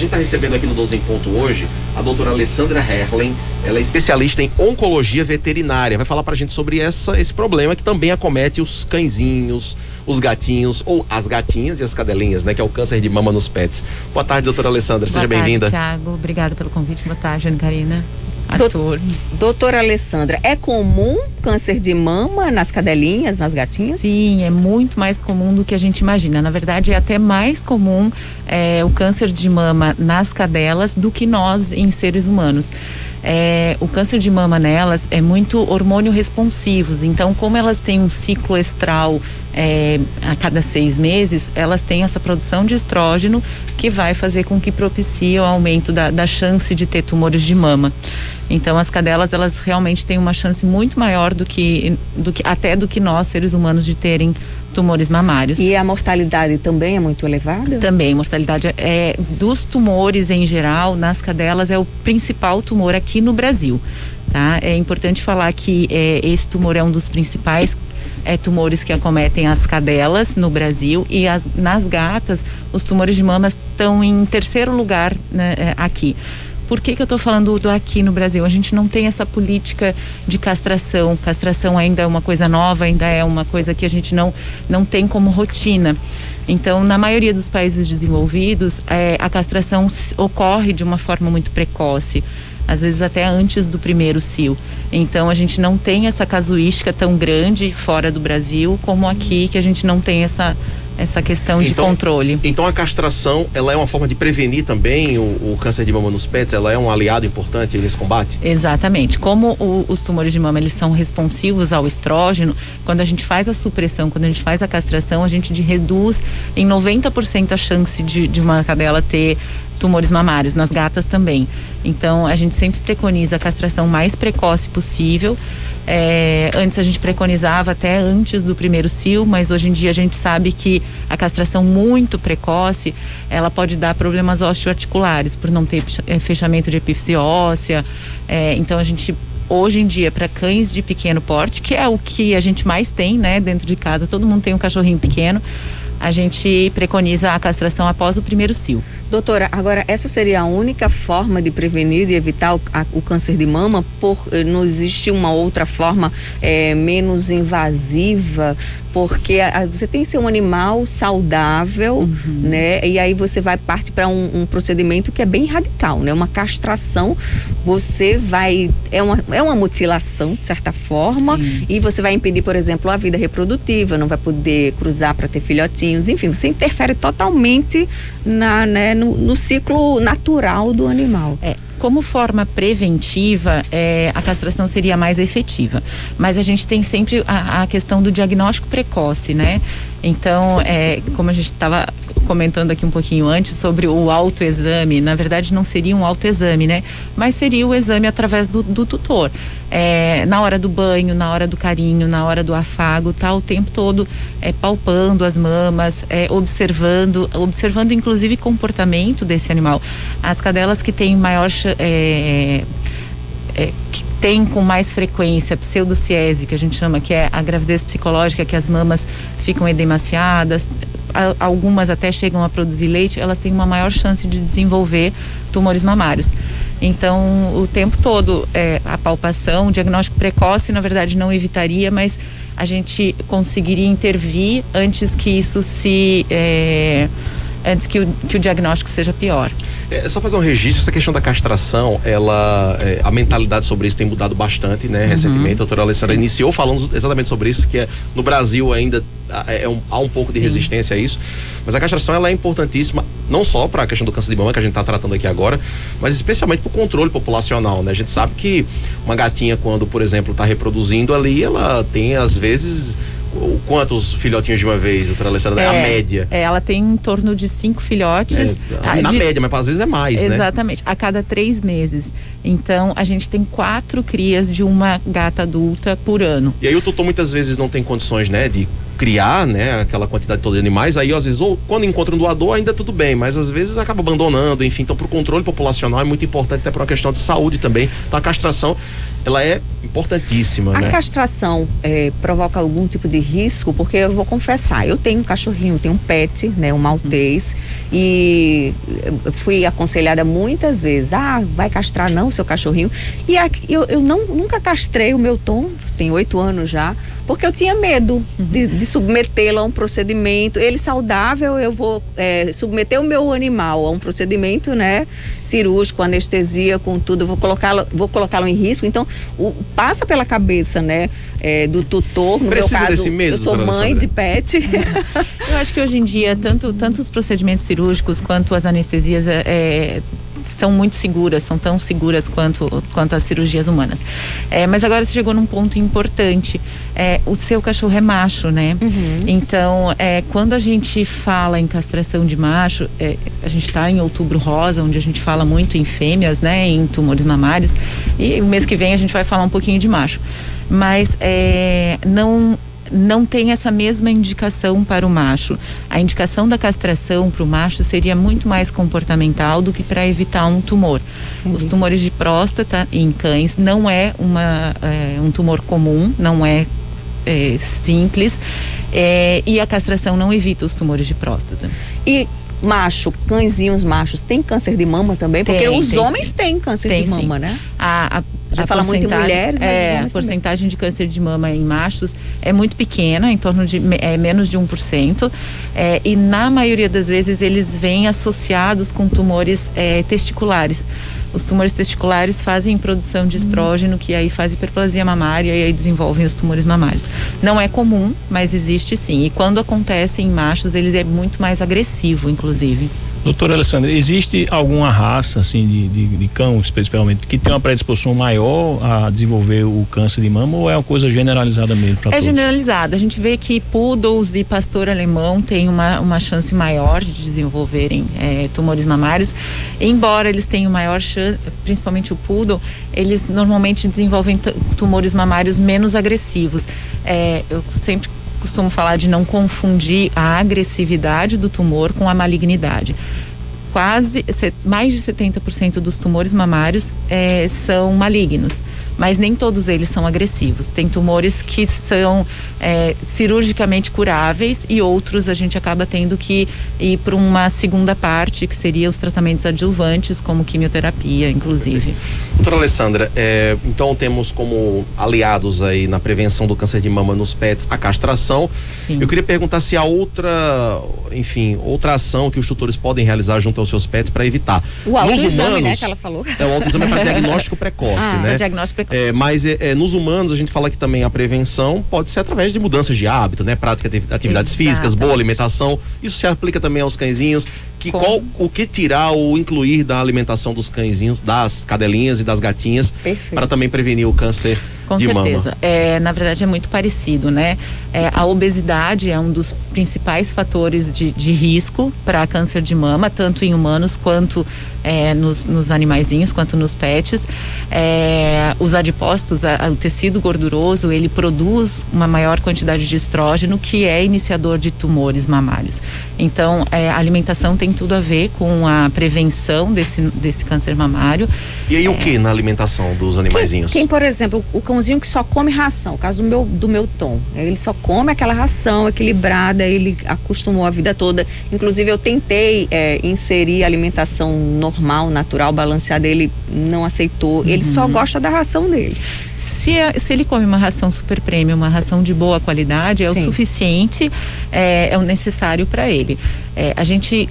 gente está recebendo aqui no 12 em Ponto hoje a doutora Alessandra Herlen. Ela é especialista em oncologia veterinária. Vai falar pra gente sobre esse problema que também acomete os cãezinhos, os gatinhos, ou as gatinhas e as cadelinhas, né? Que é o câncer de mama nos pets. Boa tarde, doutora Alessandra. Seja bem-vinda. Boa tarde, Thiago. Obrigada pelo convite. Boa tarde, Ana Karina. Doutora Alessandra, é comum câncer de mama nas cadelinhas, nas gatinhas? Sim, é muito mais comum do que a gente imagina. Na verdade, é até mais comum o câncer de mama nas cadelas do que nós em seres humanos. O câncer de mama nelas é muito hormônio responsivos, então como elas têm um ciclo estral a cada 6 meses, elas têm essa produção de estrógeno que vai fazer com que propicie o aumento da chance de ter tumores de mama. Então as cadelas, elas realmente têm uma chance muito maior do que nós seres humanos de terem tumores mamários. E a mortalidade também é muito elevada? Também, mortalidade dos tumores em geral, nas cadelas, é o principal tumor aqui no Brasil, tá? É importante falar que esse tumor é um dos principais tumores que acometem as cadelas no Brasil, e nas gatas, os tumores de mama estão em terceiro lugar, né, aqui. Por que eu estou falando do aqui no Brasil? A gente não tem essa política de castração. Castração ainda é uma coisa nova, ainda é uma coisa que a gente não tem como rotina. Então, na maioria dos países desenvolvidos, a castração ocorre de uma forma muito precoce, às vezes até antes do primeiro cio. Então, a gente não tem essa casuística tão grande fora do Brasil como aqui, que a gente não tem essa questão de controle. Então a castração, ela é uma forma de prevenir também o câncer de mama nos pets? Ela é um aliado importante nesse combate? Exatamente. Como os tumores de mama, eles são responsivos ao estrógeno, quando a gente faz a supressão, quando a gente faz a castração, a gente reduz em 90% a chance de uma cadela ter tumores mamários, nas gatas também. Então a gente sempre preconiza a castração mais precoce possível. Antes a gente preconizava até antes do primeiro cio, mas hoje em dia a gente sabe que a castração muito precoce, ela pode dar problemas osteoarticulares, por não ter fechamento de epífise óssea. Então a gente, hoje em dia, para cães de pequeno porte, que é o que a gente mais tem, né, dentro de casa, todo mundo tem um cachorrinho pequeno, a gente preconiza a castração após o primeiro cio. Doutora, agora essa seria a única forma de prevenir e evitar o câncer de mama? Não existe uma outra forma menos invasiva? Porque você tem que ser um animal saudável, né? E aí você vai partir para um procedimento que é bem radical, né? Uma castração, você vai... É uma mutilação, de certa forma. Sim. E você vai impedir, por exemplo, a vida reprodutiva, não vai poder cruzar para ter filhotinhos. Enfim, você interfere totalmente no ciclo natural do animal. Como forma preventiva, a castração seria mais efetiva. Mas a gente tem sempre a questão do diagnóstico precoce, né? Então, como a gente estava comentando aqui um pouquinho antes sobre o autoexame, na verdade não seria um autoexame, né? Mas seria o exame através do tutor. Na hora do banho, na hora do carinho, na hora do afago, tá o tempo todo palpando as mamas, observando inclusive comportamento desse animal. As cadelas que têm maior que tem com mais frequência pseudociese, que a gente chama, que é a gravidez psicológica, que as mamas ficam edemaciadas, algumas até chegam a produzir leite, elas têm uma maior chance de desenvolver tumores mamários. Então, o tempo todo, a palpação, o diagnóstico precoce, na verdade, não evitaria, mas a gente conseguiria intervir antes que isso antes que o diagnóstico seja pior. Só fazer um registro, essa questão da castração, a mentalidade sobre isso tem mudado bastante, né? Recentemente, a doutora Alessandra iniciou falando exatamente sobre isso, que no Brasil ainda há um pouco de resistência a isso, mas a castração, ela é importantíssima, não só para a questão do câncer de mama, que a gente está tratando aqui agora, mas especialmente para o controle populacional, né? A gente sabe que uma gatinha, quando, por exemplo, está reproduzindo ali, ela tem, às vezes... Quantos filhotinhos de uma vez, doutora Alessandra? A média? Ela tem em torno de 5 filhotes. Na média, mas às vezes é mais, né? Exatamente, a cada 3 meses. Então, a gente tem 4 crias de uma gata adulta por ano. E aí o tutor muitas vezes não tem condições, né, de criar, né, aquela quantidade toda de animais, aí às vezes, ou quando encontra um doador ainda tudo bem, mas às vezes acaba abandonando, enfim. Então, para o controle populacional é muito importante, até por uma questão de saúde também. Então, a castração ela é importantíssima, né? A castração provoca algum tipo de risco? Porque eu vou confessar, eu tenho um cachorrinho, tenho um pet, né, um maltês, e fui aconselhada muitas vezes, vai castrar não o seu cachorrinho, e eu nunca castrei o meu Tom, tem 8 anos já, porque eu tinha medo de submetê-lo a um procedimento. Ele saudável, eu vou submeter o meu animal a um procedimento, né, cirúrgico, anestesia, com tudo, vou colocá-lo em risco. Então, passa pela cabeça, né, do tutor, no Precisa meu caso, desse medo, eu sou mãe de pet. Eu acho que hoje em dia, tanto os procedimentos cirúrgicos quanto as anestesias são muito seguras, são tão seguras quanto as cirurgias humanas. Mas agora você chegou num ponto importante. O seu cachorro é macho, né? Então, quando a gente fala em castração de macho, a gente está em Outubro Rosa, onde a gente fala muito em fêmeas, né? Em tumores mamários. E o mês que vem a gente vai falar um pouquinho de macho. Mas não tem essa mesma indicação para o macho. A indicação da castração para o macho seria muito mais comportamental do que para evitar um tumor. Os tumores de próstata em cães não é um tumor comum, não é simples, e a castração não evita os tumores de próstata. E cãezinhos machos, tem câncer de mama também? Porque os homens têm câncer de mama, né? Já fala muito em mulheres, mas a porcentagem de câncer de mama em machos é muito pequena, em torno de menos de 1%, e na maioria das vezes eles vêm associados com tumores testiculares. Os tumores testiculares fazem produção de estrógeno, que aí faz hiperplasia mamária e aí desenvolvem os tumores mamários. Não é comum, mas existe sim. E quando acontece em machos, ele é muito mais agressivo, inclusive. Doutora Alessandra, existe alguma raça, assim, de cão, especialmente, que tem uma predisposição maior a desenvolver o câncer de mama, ou é uma coisa generalizada mesmo para todos? É generalizada. A gente vê que poodles e pastor alemão têm uma chance maior de desenvolverem tumores mamários, embora eles tenham maior chance, principalmente o poodle, eles normalmente desenvolvem tumores mamários menos agressivos. Eu sempre costumo falar de não confundir a agressividade do tumor com a malignidade. Mais de 70% dos tumores mamários são malignos, mas nem todos eles são agressivos. Tem tumores que são cirurgicamente curáveis e outros a gente acaba tendo que ir para uma segunda parte, que seria os tratamentos adjuvantes, como quimioterapia, inclusive. Doutora Alessandra, então temos como aliados aí na prevenção do câncer de mama nos pets a castração. Sim. Eu queria perguntar se há outra ação que os tutores podem realizar junto aos seus pets para evitar. O autoexame, né, que ela falou. O autoexame é para diagnóstico precoce, né? Diagnóstico precoce. Mas nos humanos a gente fala que também a prevenção pode ser através de mudanças de hábito, né? Prática de atividades físicas, boa alimentação. Isso se aplica também aos cãezinhos. O que tirar ou incluir da alimentação dos cãezinhos, das cadelinhas e das gatinhas, para também prevenir o câncer de mama? Com certeza. Na verdade é muito parecido, né? A obesidade é um dos principais fatores de risco para câncer de mama, tanto em humanos quanto nos animaizinhos, quanto nos pets. Os adipócitos, o tecido gorduroso, ele produz uma maior quantidade de estrógeno, que é iniciador de tumores mamários. Então, a alimentação tem tudo a ver com a prevenção desse câncer mamário. E aí o que na alimentação dos animaizinhos? Quem, por exemplo, o cãozinho que só come ração, o caso do meu Tom, ele só come aquela ração equilibrada, ele acostumou a vida toda. Inclusive eu tentei inserir alimentação normal, natural, balanceada, ele não aceitou. Ele só gosta da ração dele. Se ele come uma ração super premium, uma ração de boa qualidade, o suficiente, é o necessário para ele. A gente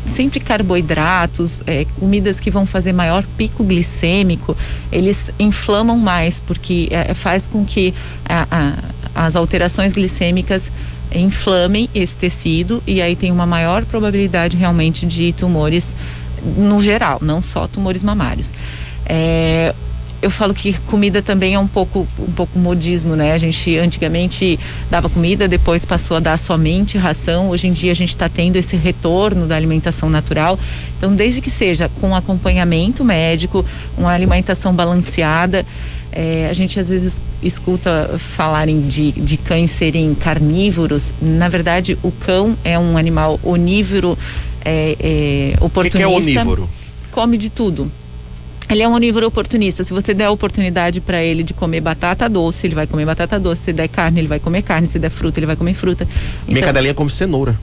sempre carboidratos, comidas que vão fazer maior pico glicêmico, eles inflamam mais, porque faz com que as alterações glicêmicas inflamem esse tecido, e aí tem uma maior probabilidade realmente de tumores no geral, não só tumores mamários. Eu falo que comida também é um pouco modismo, né? A gente antigamente dava comida, depois passou a dar somente ração. Hoje em dia a gente está tendo esse retorno da alimentação natural. Então, desde que seja com acompanhamento médico, uma alimentação balanceada, a gente às vezes escuta falarem de cães serem carnívoros. Na verdade, o cão é um animal onívoro, oportunista. O que é onívoro? Come de tudo. Ele é um onívoro oportunista. Se você der a oportunidade para ele de comer batata doce, ele vai comer batata doce. Se der carne, ele vai comer carne. Se der fruta, ele vai comer fruta. Minha cadelinha come cenoura.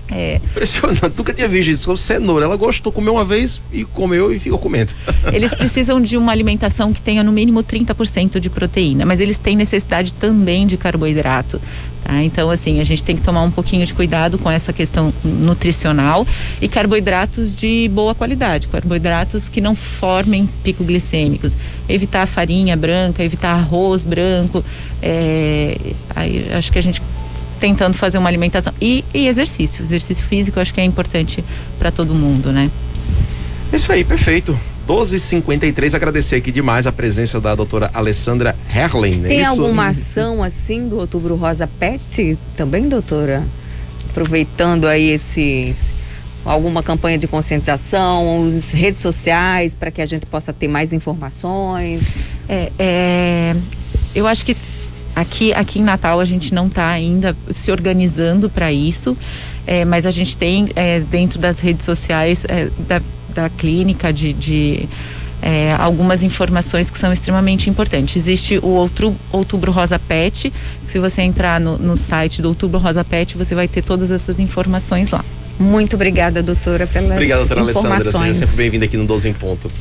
É. Impressionante, nunca tinha visto isso, como cenoura. Ela gostou, comeu uma vez e comeu e ficou comendo. Eles precisam de uma alimentação que tenha no mínimo 30% de proteína, mas eles têm necessidade também de carboidrato. Tá? Então, assim, a gente tem que tomar um pouquinho de cuidado com essa questão nutricional e carboidratos de boa qualidade, carboidratos que não formem picos glicêmicos. Evitar a farinha branca, evitar arroz branco. Aí, acho que a gente tentando fazer uma alimentação e exercício físico, eu acho que é importante para todo mundo, né? Isso aí, perfeito. 12h53, agradecer aqui demais a presença da doutora Alessandra Herrlen, né? Tem alguma ação assim do Outubro Rosa Pet também, doutora? Aproveitando aí alguma campanha de conscientização, as redes sociais, para que a gente possa ter mais informações? Eu acho que aqui em Natal a gente não está ainda se organizando para isso, mas a gente tem dentro das redes sociais da clínica algumas informações que são extremamente importantes. Existe o Outubro Rosa Pet, que se você entrar no site do Outubro Rosa Pet, você vai ter todas essas informações lá. Muito obrigada, doutora, pelas informações. Obrigada, doutora Alessandra. Seja sempre bem-vinda aqui no 12 em Ponto.